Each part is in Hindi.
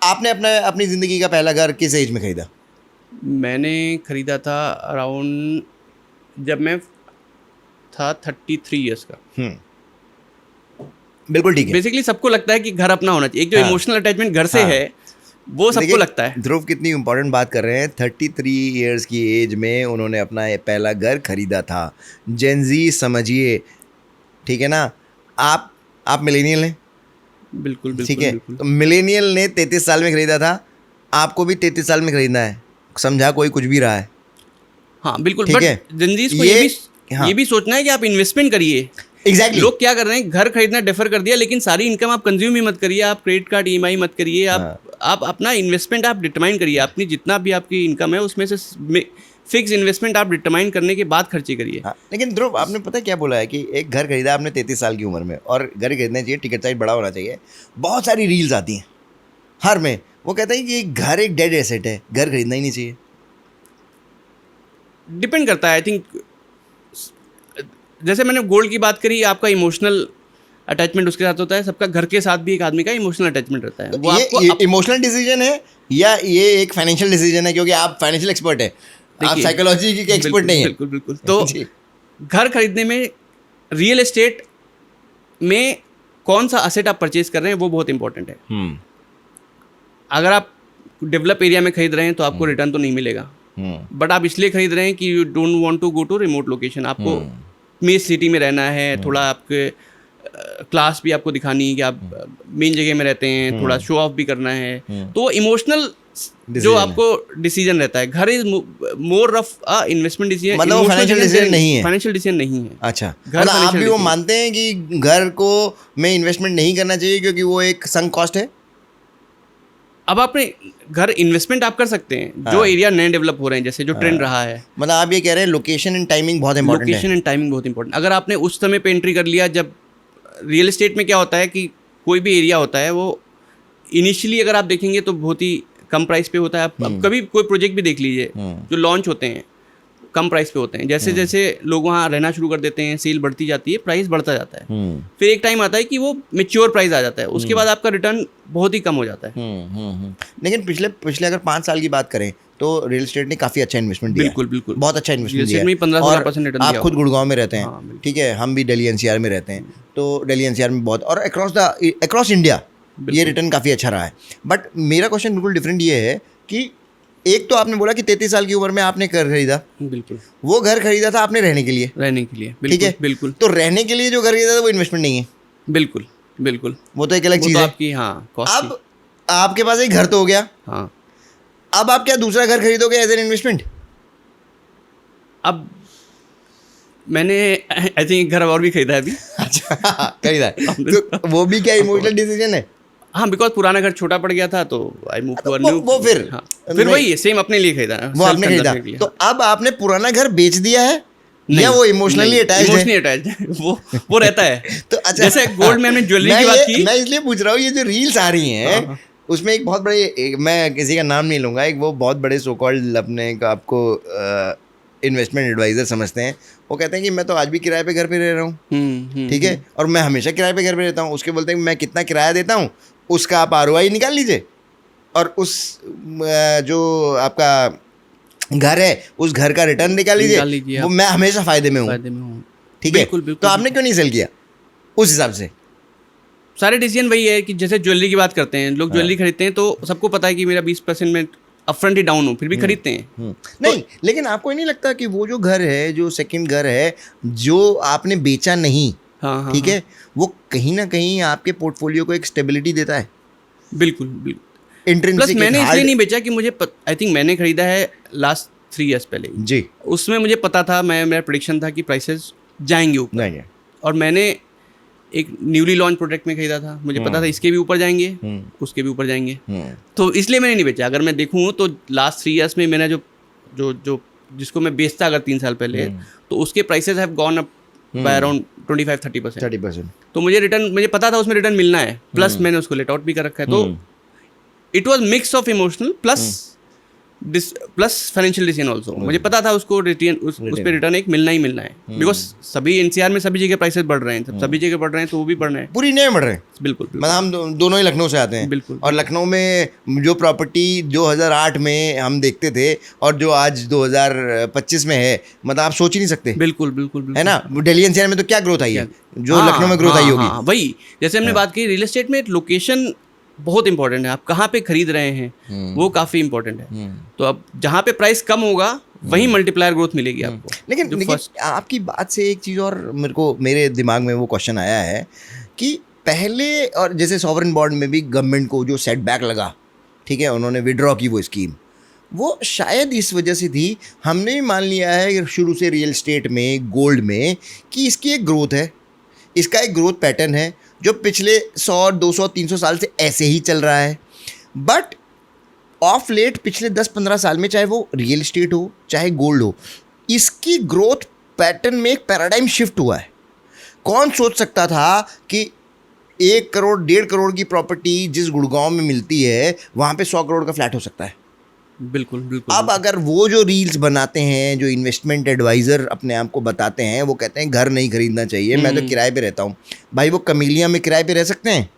आपने अपनी ज़िंदगी का पहला घर किस एज में खरीदा? मैंने ख़रीदा था अराउंड जब मैं था 33 ईयर्स का। बिल्कुल ठीक है। बेसिकली सबको लगता है कि घर अपना होना चाहिए, एक जो हाँ। इमोशनल अटैचमेंट घर से हाँ। है वो सबको देखिए, लगता है। ध्रुव कितनी इंपॉर्टेंट बात कर रहे हैं। 33 इयर्स की एज में उन्होंने अपना ये पहला घर खरीदा था। जेनजी समझिए, ठीक है ना? आप मिलेनियल हैं, बिल्कुल ठीक बिल्कुल है? बिल्कुल। तो मिलेनियल ने 33 साल में खरीदा था, आपको भी 33 साल में खरीदना है। समझा कोई कुछ भी रहा है, हाँ बिल्कुल, ठीक बट है? जनजीज को ये हाँ, ये भी सोचना है कि आप इन्वेस्टमेंट करिए। एग्जैक्टली। लोग क्या कर रहे हैं, घर खरीदना डेफर कर दिया, लेकिन सारी इनकम आप कंज्यूम ही मत करिए, आप क्रेडिट कार्ड ईएमआई मत करिए, हाँ, आप अपना इन्वेस्टमेंट आप डिटरमाइन करिए, अपनी जितना भी आपकी इनकम है उसमें से फिक्स इन्वेस्टमेंट आप डिटरमाइन करने के बाद खर्चे करिए। हाँ। लेकिन ध्रुव, आपने पता क्या बोला है कि एक घर खरीदा आपने 33 साल की उम्र में, और घर खरीदना चाहिए, टिकट साइज बड़ा होना चाहिए। बहुत सारी रील्स आती हैं हर में, वो कहते हैं कि घर एक डेड एसेट है, घर खरीदना ही नहीं चाहिए। डिपेंड करता है, आई थिंक जैसे मैंने गोल्ड की बात करी, आपका इमोशनल अटैचमेंट उसके साथ होता है, सबका घर के साथ भी एक आदमी का इमोशनल अटैचमेंट रहता है। तो वो आपको ये इमोशनल डिसीजन है या ये एक फाइनेंशियल डिसीजन है? क्योंकि आप फाइनेंशियल एक्सपर्ट है, आप देखिए, साइकोलॉजी के एक्सपर्ट नहीं है। बिल्कुल बिल्कुल। तो जी। घर खरीदने में रियल एस्टेट में कौन सा असेट आप परचेज कर रहे हैं वो बहुत इंपॉर्टेंट है। अगर आप डेवलप एरिया में खरीद रहे हैं तो आपको रिटर्न तो नहीं मिलेगा, बट आप इसलिए खरीद रहे हैं कि you don't want to go to remote location, आपको मेन सिटी में रहना है, थोड़ा आपके क्लास भी आपको दिखानी है कि आप मेन जगह में रहते हैं, थोड़ा शो ऑफ भी करना है, तो इमोशनल जो आपको डिसीजन रहता है। घर is more of a investment decision, मतलब वो फाइनेंशियल डिसीजन नहीं है। फाइनेंशियल डिसीजन नहीं है। अच्छा, घर मतलब आप भी financial वो decision। मानते हैं कि घर को में इन्वेस्टमेंट नहीं करना चाहिए क्योंकि वो एक संक कॉस्ट है? अब आपने घर इन्वेस्टमेंट आप कर सकते हैं, हाँ। जो एरिया नए डेवलप हो रहे हैं, जैसे जो ट्रेंड रहा है। मतलब आप ये कह रहे हैं लोकेशन एंड टाइमिंग बहुत इंपॉर्टेंट है। लोकेशन एंड टाइमिंग बहुत इंपॉर्टेंट। अगर आपने उस समय पे एंट्री कर लिया, जब रियल एस्टेट में क्या होता है कि कोई भी एरिया होता है वो इनिशियली अगर आप देखेंगे तो बहुत ही कम प्राइस पे होता है। अब कभी कोई प्रोजेक्ट भी देख लीजिए, जो लॉन्च होते हैं कम प्राइस पे होते हैं। जैसे जैसे लोग वहाँ रहना शुरू कर देते हैं, सेल बढ़ती जाती है, प्राइस बढ़ता जाता है। फिर एक टाइम आता है कि वो मेच्योर प्राइस आ जाता है, उसके बाद आपका रिटर्न बहुत ही कम हो जाता है। लेकिन पिछले अगर 5 साल की बात करें तो रियल एस्टेट ने काफ़ी अच्छा इन्वेस्टमेंट दिया। बिल्कुल बिल्कुल, बहुत अच्छा इन्वेस्टमेंट दिया में 15-16% रिटर्न आप दिया खुद होगा। गुड़गांव में रहते हैं, हाँ, ठीक है? हम भी दिल्ली एनसीआर में रहते हैं, तो दिल्ली एनसीआर में बहुत, और अक्रॉस इंडिया ये रिटर्न काफ़ी अच्छा रहा है। बट मेरा क्वेश्चन बिल्कुल डिफरेंट ये है कि एक तो आपने बोला कि 33 साल की उम्र में आपने घर खरीदा, बिल्कुल वो घर खरीदा था आपने रहने के लिए, रहने के लिए, ठीक है? बिल्कुल तो रहने के लिए जो घर खरीदा था वो इन्वेस्टमेंट नहीं है, बिल्कुल बिल्कुल। वो तो एक अलग वो चीज़ तो है। आपकी, हाँ, कॉस्ट थी। अब आपके पास एक घर तो हो गया, हाँ, अब आप क्या दूसरा घर खरीदोगे एज एन इन्वेस्टमेंट? अब मैंने आई थिंक घर और भी खरीदा है अभी। अच्छा, खरीदा है तो वो भी क्या इमोशनल डिसीजन है? हाँ, बिकॉज पुराना घर छोटा पड़ गया था तो I move to a new. वो फिर हाँ, फिर वही है, सेम अपने लिए खरीदा है, वो आपने खरीदा, तो अब आपने पुराना घर बेच दिया है या वो इमोशनली अटैच्ड है? इमोशनली अटैच्ड वो रहता है। तो अच्छा, जैसे गोल्ड में हमने ज्वेलरी की बात की। मैं इसलिए पूछ रहा हूँ, ये जो रील्स आ रही हैं उसमें एक बहुत बड़े, मैं किसी का नाम नहीं लूँगा, एक वो बहुत बड़े सो कॉल्ड अपने का आपको इन्वेस्टमेंट एडवाइज़र समझते हैं, वो कहते हैं कि मैं तो आज भी किराए पे घर पे रह रहा हूँ, ठीक है, और मैं हमेशा किराए पे घर पे रहता हूँ। उसके बोलते हैं कि मैं कितना किराया देता हूँ उसका आप आरओआई निकाल लीजिए, और उस जो आपका घर है उस घर का रिटर्न निकाल लीजिए, वो मैं हमेशा फ़ायदे में हूँ, ठीक है? तो आपने क्यों नहीं सेल किया उस हिसाब से? सारे डिसीजन वही है कि जैसे ज्वेलरी की बात करते हैं, लोग ज्वेलरी खरीदते हैं तो सबको पता है कि मेरा 20% में अपफ्रंट ही डाउन हो, फिर भी खरीदते हैं। नहीं, लेकिन आपको नहीं लगता कि वो जो घर है, जो सेकंड घर है, जो आपने बेचा नहीं, हाँ, ठीक है, वो कहीं ना कहीं आपके पोर्टफोलियो को एक स्टेबिलिटी देता है। बिल्कुल बिल्कुल। प्लस मैंने इसलिए नहीं बेचा कि मुझे आई थिंक मैंने खरीदा है लास्ट 3 इयर्स पहले जी, उसमें मुझे पता था, मेरा प्रेडिक्शन था कि प्राइसेस जाएंगे ऊपर, और मैंने एक न्यूली लॉन्च प्रोडक्ट में खरीदा था, मुझे पता था इसके भी ऊपर जाएंगे, उसके भी ऊपर जाएंगे, तो इसलिए मैंने नहीं बेचा। अगर मैं देखूँ तो लास्ट 3 इयर्स में मैंने जो जिसको मैं बेचता अगर 3 साल पहले, तो उसके prices have gone up by around 25-30%। तो मुझे पता था उसमें रिटर्न मिलना है, प्लस मैंने उसको लेट आउट भी कर रखा है। तो it was mix of emotional plus plus financial decision also. मुझे पता था उसको रिटर्न उस पर रिटर्न एक मिलना ही मिलना है, बिकॉज सभी एनसीआर में सभी जगह प्राइसेस बढ़ रहे हैं, सभी जगह बढ़ रहे हैं तो वो भी बढ़ रहे हैं, पूरी इंडिया में बढ़ रहे हैं। बिल्कुल मतलब हम दोनों ही लखनऊ से आते हैं। बिल्कुल। और लखनऊ में जो प्रॉपर्टी 2008 में हम देखते थे और जो आज 2025 में है, मतलब आप सोच ही नहीं सकते। बिल्कुल बिल्कुल है ना, दिल्ली एनसीआर में तो क्या ग्रोथ आई है, जो लखनऊ में ग्रोथ आई होगी। वही जैसे हमने बात की रियल एस्टेट में लोकेशन बहुत इंपॉर्टेंट है, आप कहाँ पे खरीद रहे हैं वो काफ़ी इंपॉर्टेंट है। तो अब जहाँ पे प्राइस कम होगा वहीं मल्टीप्लायर ग्रोथ मिलेगी आपको। लेकिन आपकी बात से एक चीज़ और मेरे दिमाग में वो क्वेश्चन आया है कि पहले, और जैसे सॉवरेन बॉन्ड में भी गवर्नमेंट को जो सेटबैक लगा, ठीक है, उन्होंने विड्रॉ की वो स्कीम, वो शायद इस वजह से थी, हमने भी मान लिया है शुरू से रियल एस्टेट में, गोल्ड में, कि इसकी एक ग्रोथ है, इसका एक ग्रोथ पैटर्न है जो पिछले 100, 200, 300 साल से ऐसे ही चल रहा है। बट ऑफ लेट पिछले 10-15 साल में, चाहे वो रियल एस्टेट हो चाहे गोल्ड हो, इसकी ग्रोथ पैटर्न में एक पैराडाइम शिफ्ट हुआ है। कौन सोच सकता था कि 1 करोड़ 1.5 करोड़ की प्रॉपर्टी जिस गुड़गांव में मिलती है वहाँ पे 100 करोड़ का फ्लैट हो सकता है। बिल्कुल बिल्कुल। अब अगर वो जो रील्स बनाते हैं, जो इन्वेस्टमेंट एडवाइज़र अपने आप को बताते हैं, वो कहते हैं घर नहीं खरीदना चाहिए, मैं तो किराए पे रहता हूँ, भाई वो कमीलिया में किराए पे रह सकते हैं?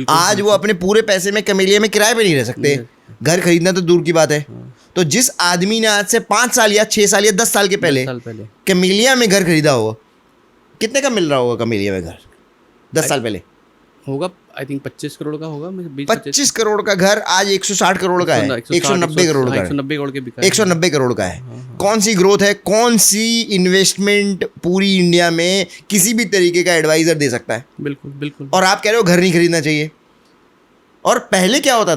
आज वो अपने पूरे पैसे में कमीलिया में किराए पे नहीं रह सकते, घर खरीदना तो दूर की बात है। तो जिस आदमी ने आज से 5 साल या 6 साल या 10 साल के पहले कमीलिया में घर खरीदा होगा, कितने का मिल रहा होगा कमीलिया में घर 10 साल पहले? होगा आई थिंक 25 करोड़ का होगा। 25 करोड़ का घर आज 160 करोड़ का है, 190 करोड़ का है, 190 करोड़ के बिका, 190 करोड़ का है। कौन सी ग्रोथ है, कौन सी इन्वेस्टमेंट पूरी इंडिया में किसी भी तरीके का एडवाइजर दे सकता है? बिल्कुल बिल्कुल। और आप कह रहे हो घर नहीं खरीदना चाहिए। और पहले क्या होता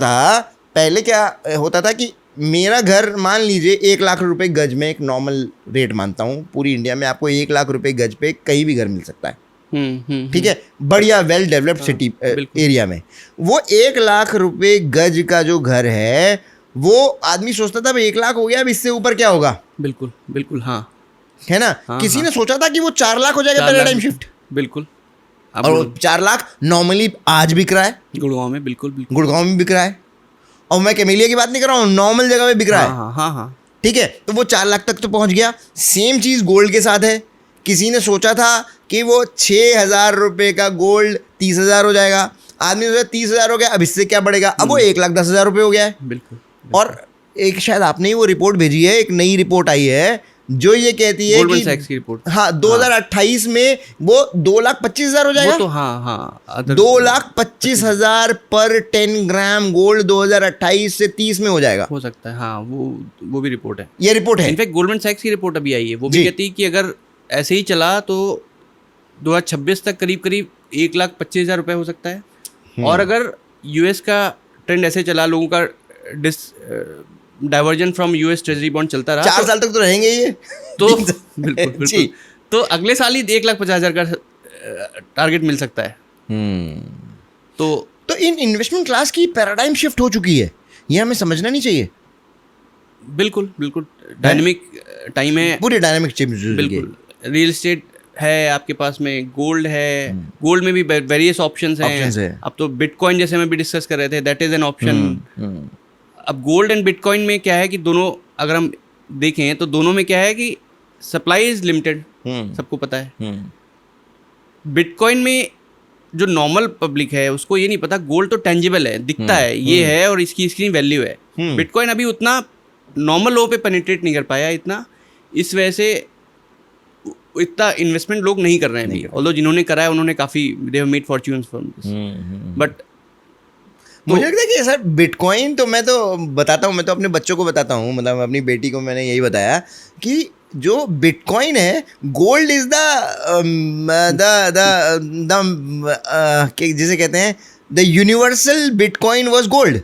था कि मेरा घर, मान लीजिए 1 लाख रुपए गज में, एक नॉर्मल रेट मानता हूँ, पूरी इंडिया में आपको 1 लाख रुपए गज पे कहीं भी घर मिल सकता है, ठीक है, बढ़िया वेल डेवलप्ड सिटी एरिया में। वो 1 लाख रुपए गज का जो घर है, वो आदमी सोचता था भाई 1 लाख हो गया, अब इससे ऊपर क्या होगा? बिल्कुल बिल्कुल। हाँ, है ना। किसी ने सोचा था कि वो 4 लाख हो जाएगा पैराडाइम शिफ्ट। बिल्कुल। और 4 लाख नॉर्मली आज बिक रहा है गुड़गांव में, बिल्कुल बिल्कुल, गुड़गांव में बिक रहा है। और मैं कैमेलिया की बात नहीं कर रहा हूँ, नॉर्मल जगह में बिक रहा है। हाँ, ठीक है, तो वो 4 लाख तक तो पहुंच गया। सेम चीज़ गोल्ड के साथ है। किसी ने सोचा था कि वो 6,000 रुपये का गोल्ड 30,000 हो जाएगा, आदमी ने सोचा 30,000 हो गया, अब इससे क्या बढ़ेगा, अब वो 1,10,000 रुपये हो गया है। बिल्कुल। और एक शायद आपने ही वो रिपोर्ट भेजी है, एक नई रिपोर्ट आई है जो ये कहती है गोल्डमैन सैक्स की रिपोर्ट, हाँ, 2028 में वो 2,25,000 हो जाएगा। वो तो हाँ 2,25,000 पर 10 ग्राम गोल्ड 2028 से 30 में हो जाएगा, हो सकता है। हाँ, वो भी रिपोर्ट है, ये रिपोर्ट है। इनफैक्ट गोल्डमैन सैक्स की रिपोर्ट अभी आई है, वो भी कहती है कि अगर ऐसे ही चला तो 2026 तक करीब 1,25,000 रुपये हो सकता है। और अगर यूएस का ट्रेंड ऐसे चला, लोगों का diversion from US treasury bond चलता रहा, 4 साल तक तो रहेंगे ये तो बिल्कुल, तो अगले साल ही 1,50,000 का टारगेट मिल सकता है। तो इन इन्वेस्टमेंट क्लास की पैराडाइम शिफ्ट हो चुकी है, ये हमें समझना नहीं चाहिए। बिल्कुल डायनेमिक टाइम है, पूरी डायनेमिक शिफ्ट। बिल्कुल। रियल एस्टेट है आपके पास में, गोल्ड है, गोल्ड में भी वेरियस ऑप्शंस हैं। अब तो बिटकॉइन जैसे हम भी डिस्कस कर रहे थे, दैट इज एन ऑप्शन। अब गोल्ड एंड बिटकॉइन में क्या है कि दोनों अगर हम देखें तो दोनों में क्या है कि सप्लाई इज लिमिटेड, सबको पता है। बिटकॉइन में जो नॉर्मल पब्लिक है उसको ये नहीं पता, गोल्ड तो टेंजिबल है, दिखता है, ये है और इसकी वैल्यू है। बिटकॉइन अभी उतना नॉर्मल लो पे पेनिट्रेट नहीं कर पाया इतना, इस वजह से इतना इन्वेस्टमेंट लोग नहीं कर रहे हैं अभी। ऑल्दो जिन्होंने करा है उन्होंने काफ़ी they have made fortunes from this. But मुझे लगता है कि सर बिटकॉइन तो मैं तो बताता हूँ, मैं तो अपने बच्चों को बताता हूँ, मतलब अपनी बेटी को मैंने यही बताया कि जो बिटकॉइन है, गोल्ड इज जिसे कहते हैं the universal bitcoin was gold,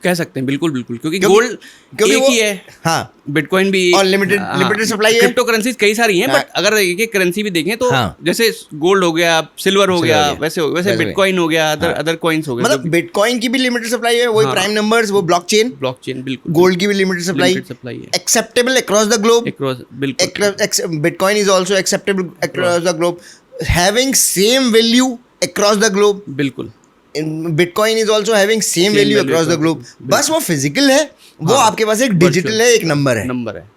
कह सकते हैं। बिल्कुल क्योंकि गोल्ड एक ही है, हाँ, बिटकॉइन भी, और लिमिटेड सप्लाई है। क्रिप्टो करेंसीज कई सारी हैं, बट अगर एक करेंसी भी देखें तो जैसे गोल्ड हो गया, सिल्वर हो गया, वैसे बिटकॉइन हो गया, अदर कॉइन्स हो गए। मतलब बिटकॉइन की भी लिमिटेड सप्लाई है, वही प्राइम नंबर्स, वो ब्लॉकचेन, बिल्कुल। गोल्ड की भी लिमिटेड सप्लाई है, एक्सेप्टेबल अक्रॉस द ग्लोब। बिल्कुल, bitcoin is also acceptable across the globe, having same value across the globe. बिल्कुल। Bitcoin is also having same value across the globe, बस वो फिजिकल है, वो आपके पास एक डिजिटल है, एक नंबर है।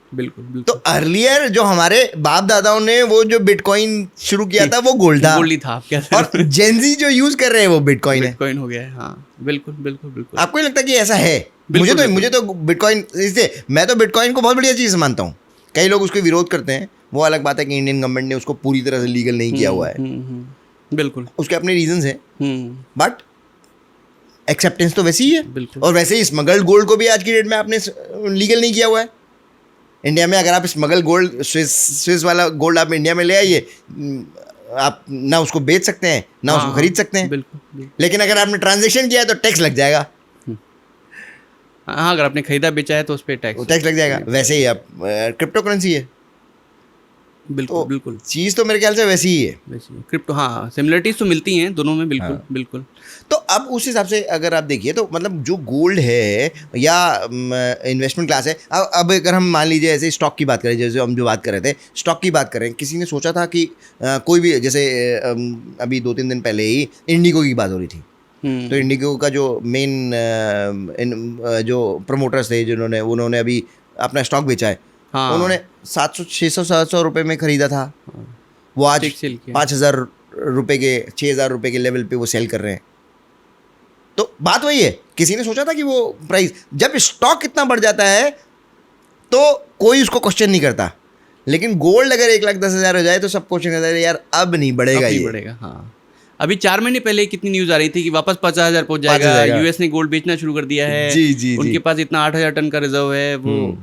बिल्कुल बिल्कुल। तो अर्लियर जो हमारे बाप दादाओं ने वो जो बिटकॉइन शुरू किया था वो गोल्ड था, गोल्ड ही था, क्या और जेनजी जो यूज कर रहे हैं वो बिटकॉइन है। बिटकॉइन हो गया है, हाँ बिल्कुल बिल्कुल बिल्कुल। आपको नहीं लगता कि ऐसा है? मुझे तो बिटकॉइन, इसलिए मैं तो बिटकॉइन को बहुत बढ़िया चीज़ मानता हूँ। कई लोग उसको विरोध करते हैं, वो अलग बात है कि इंडियन गवर्नमेंट ने उसको पूरी तरह से लीगल नहीं किया हुआ है, बिल्कुल, उसके अपने रीजंस हैं, बट एक्सेप्टेंस तो वैसे ही है। बिल्कुल। और वैसे ही स्मगल्ड गोल्ड को भी आज की डेट में आपने लीगल नहीं किया हुआ है इंडिया में। अगर आप स्मगल गोल्ड, स्विस वाला गोल्ड आप इंडिया में ले आइए, आप ना उसको बेच सकते हैं ना उसको खरीद सकते हैं। बिल्कुल। लेकिन अगर आपने ट्रांजेक्शन किया है तो टैक्स लग जाएगा। हाँ, अगर आपने खरीदा बेचा है तो उस पर टैक्स लग जाएगा। वैसे ही आप क्रिप्टो करेंसी है, बिल्कुल बिल्कुल, चीज़ तो मेरे ख्याल से वैसी ही है। क्रिप्टो, हाँ सिमिलरिटीज तो मिलती हैं दोनों में, बिल्कुल बिल्कुल। तो अब उस हिसाब से अगर आप देखिए तो मतलब जो गोल्ड है या इन्वेस्टमेंट क्लास है, अब अगर हम मान लीजिए ऐसे स्टॉक की बात करें, जैसे हम जो बात कर रहे थे स्टॉक की बात करें, किसी ने सोचा था कि कोई भी, जैसे अभी 2-3 दिन पहले ही इंडिगो की बात हो रही थी, तो इंडिगो का जो मेन जो प्रमोटर्स थे उन्होंने अभी अपना स्टॉक बेचा है। हाँ। उन्होंने 600-700 रुपये में ख़रीदा था, वो आज 5,000 रुपये के 6,000 रुपये के लेवल पे वो सेल कर रहे हैं। तो बात वही है, किसी ने सोचा था कि वो प्राइस, जब स्टॉक कितना बढ़ जाता है तो कोई उसको क्वेश्चन नहीं करता, लेकिन गोल्ड अगर 1,10,000 हो जाए तो सब क्वेश्चन करता है, यार अब नहीं बढ़ेगा, ये बढ़ेगा। हाँ, अभी 4 महीने पहले कितनी न्यूज़ आ रही थी कि वापस 50,000 पहुंच जाएगा, यूएस ने गोल्ड बेचना शुरू कर दिया है। जी, उनके पास इतना 8,000 टन का रिजर्व है, वो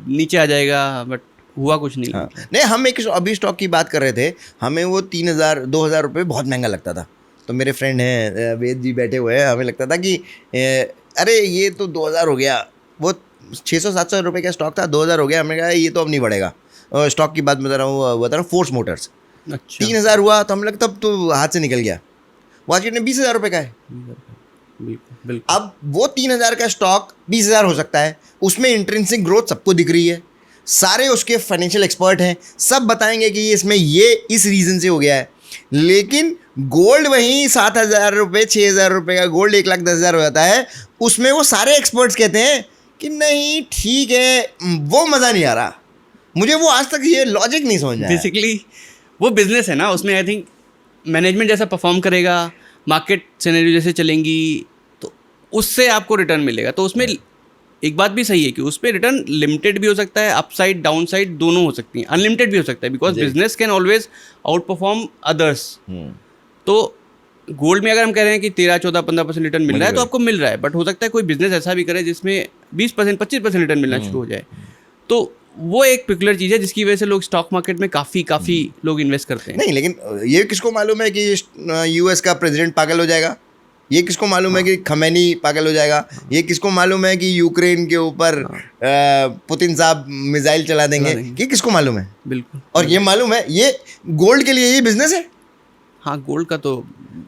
नीचे आ जाएगा, बट हुआ कुछ नहीं। हाँ। नहीं, हम एक अभी स्टॉक की बात कर रहे थे, हमें वो 3,000-2,000 रुपये बहुत महंगा लगता था। तो मेरे फ्रेंड हैं वेद जी बैठे हुए हैं, हमें लगता था कि अरे ये तो 2,000 हो गया, वो 600-700 रुपये का स्टॉक था, 2,000 हो गया। हमने कहा ये तो अब नहीं बढ़ेगा। स्टॉक की बात बता रहा हूँ फोर्स मोटर्स, 3,000 हुआ तो हमें लगता तब तो हाथ से निकल गया, वो आज कितने 20,000 रुपये का है। बिल्कुल। अब वो 3,000 का स्टॉक 20,000 हो सकता है, उसमें इंट्रिंसिक ग्रोथ सबको दिख रही है, सारे उसके फाइनेंशियल एक्सपर्ट हैं, सब बताएंगे कि इसमें ये इस रीज़न से हो गया है। लेकिन गोल्ड वहीं 7,000 रुपये 6,000 रुपये का गोल्ड 1,10,000 हो जाता है, उसमें वो सारे एक्सपर्ट्स कहते हैं कि नहीं ठीक है, वो मज़ा नहीं आ रहा। मुझे वो आज तक ये लॉजिक नहीं समझ आया। बेसिकली वो बिजनेस है ना, उसमें आई थिंक मैनेजमेंट जैसा परफॉर्म करेगा, मार्केट सिनेरियो जैसे चलेंगी, तो उससे आपको रिटर्न मिलेगा। तो उसमें एक बात भी सही है कि उस पर रिटर्न लिमिटेड भी हो सकता है, अपसाइड डाउन साइड दोनों हो सकती हैं, अनलिमिटेड भी हो सकता है, because business can always out perform others. तो गोल्ड में अगर हम कह रहे हैं कि 13-14-15% रिटर्न मिल रहा है तो आपको मिल रहा है, बट हो सकता है कोई बिजनेस ऐसा भी करे जिसमें 20% 25% रिटर्न मिलना शुरू हो जाए। तो वो एक पर्टिकुलर चीज़ है जिसकी वजह से लोग स्टॉक मार्केट में काफ़ी लोग इन्वेस्ट करते हैं। नहीं, लेकिन ये किसको मालूम है कि यूएस का प्रेसिडेंट पागल हो जाएगा, ये किसको मालूम है कि खमैनी पागल हो जाएगा, ये किसको मालूम है कि यूक्रेन के ऊपर पुतिन साहब मिसाइल चला देंगे, ये किसको मालूम है। बिल्कुल। और ये मालूम है ये गोल्ड के लिए ये बिजनेस है। हाँ, गोल्ड का तो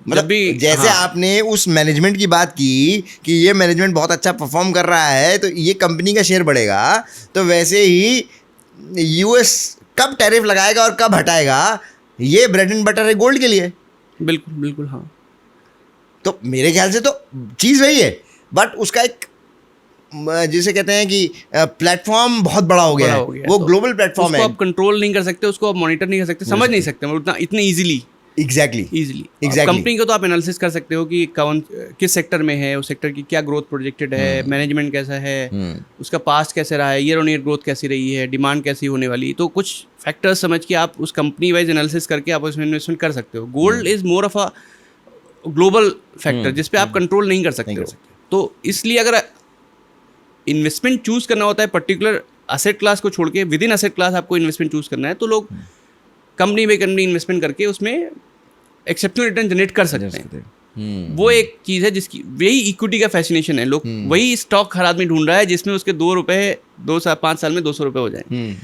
मतलब भी जैसे आपने उस मैनेजमेंट की बात की कि ये मैनेजमेंट बहुत अच्छा परफॉर्म कर रहा है तो ये कंपनी का शेयर बढ़ेगा, तो वैसे ही यूएस कब टैरिफ लगाएगा और कब हटाएगा, ये ब्रेड एंड बटर है गोल्ड के लिए। बिल्कुल बिल्कुल। हाँ, तो मेरे ख्याल से तो चीज़ वही है, बट उसका एक जिसे कहते हैं कि प्लेटफॉर्म बहुत बड़ा हो गया है, वो ग्लोबल प्लेटफॉर्म है, आप कंट्रोल नहीं कर सकते, उसको आप मॉनिटर नहीं कर सकते, समझ नहीं सकते उतना इतने इजीली। एग्जैक्टली कंपनी को तो आप एनालिसिस कर सकते हो कि कौन किस सेक्टर में है, उस सेक्टर की क्या ग्रोथ प्रोजेक्टेड है, मैनेजमेंट कैसा है, उसका पास्ट कैसे रहा है, ईयर ऑन ईयर ग्रोथ कैसी रही है, डिमांड कैसी होने वाली। तो कुछ फैक्टर्स समझ के आप उस कंपनी वाइज एनालिसिस करके आप उसमें इन्वेस्टमेंट कर सकते हो। Gold is more of a global factor जिस पे आप कंट्रोल नहीं कर सकते हो। तो इसलिए अगर इन्वेस्टमेंट चूज करना होता है पर्टिकुलर एसेट क्लास को छोड़ के, विद इन एसेट क्लास आपको इन्वेस्टमेंट चूज करना है, तो लोग कंपनी बाई कंपनी इन्वेस्टमेंट करके उसमें एक्सेप्शनल रिटर्न जनरेट कर सकते हैं। वो एक चीज़ है जिसकी, वही इक्विटी का फैसिनेशन है। लोग वही स्टॉक हर आदमी ढूंढ रहा है जिसमें उसके 2 रुपये 5 साल में 200 रुपये हो जाए।